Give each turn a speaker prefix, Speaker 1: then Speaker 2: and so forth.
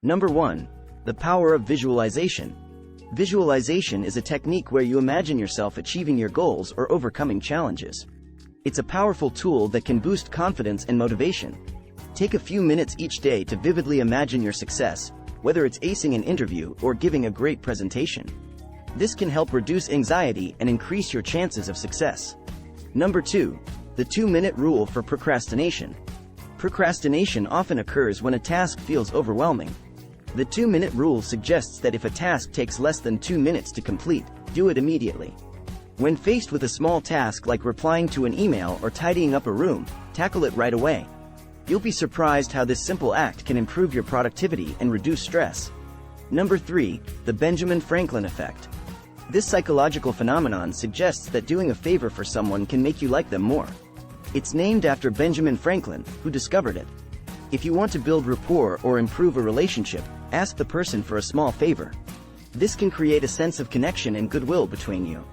Speaker 1: Number 1. The power of visualization. Visualization is a technique where you imagine yourself achieving your goals or overcoming challenges. It's a powerful tool that can boost confidence and motivation. Take a few minutes each day to vividly imagine your success, whether it's acing an interview or giving a great presentation. This can help reduce anxiety and increase your chances of success. Number 2. The 2-minute rule for procrastination. Procrastination often occurs when a task feels overwhelming. The 2-minute rule suggests that if a task takes less than 2 minutes to complete, do it immediately. When faced with a small task like replying to an email or tidying up a room, tackle it right away. You'll be surprised how this simple act can improve your productivity and reduce stress. Number 3. The Benjamin Franklin effect. This psychological phenomenon suggests that doing a favor for someone can make you like them more. It's named after Benjamin Franklin, who discovered it. If you want to build rapport or improve a relationship, ask the person for a small favor. This can create a sense of connection and goodwill between you.